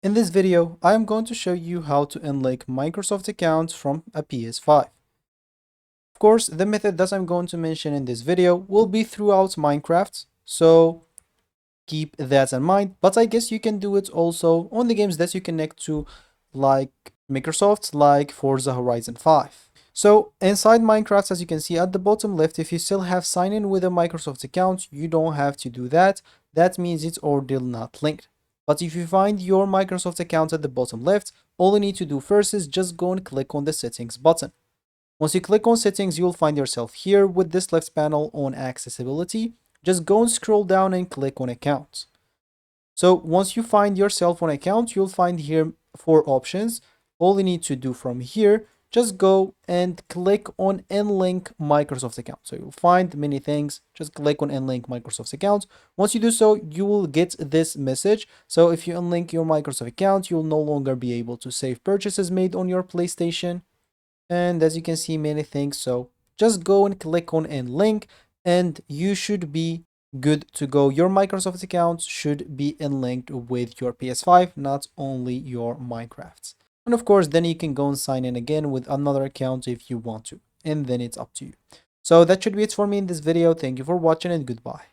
In this video, I am going to show you how to unlink Microsoft accounts from a PS5. Of course, the method that I'm going to mention in this video will be throughout Minecraft, so keep that in mind. But I guess you can do it also on the games that you connect to, like Microsoft, like Forza Horizon 5. So inside Minecraft, as you can see at the bottom left, if you still have sign in with a Microsoft account, you don't have to do that. That means it's already not linked. But if you find your Microsoft account at the bottom left, all you need to do first is just go and click on the settings button. Once you click on settings, you'll find yourself here with this left panel on accessibility. Just go and scroll down and click on accounts. So once you find yourself on account, you'll find here 4 options. All you need to do from here, just go and click on Unlink Microsoft account. So you'll find many things. Just click on Unlink Microsoft account. Once you do so, you will get this message. So if you unlink your Microsoft account, you'll no longer be able to save purchases made on your PlayStation. And as you can see, many things. So just go and click on Unlink and you should be good to go. Your Microsoft account should be linked with your PS5, not only your Minecraft. And of course, then you can go and sign in again with another account if you want to. And then it's up to you. So that should be it for me in this video. Thank you for watching and goodbye.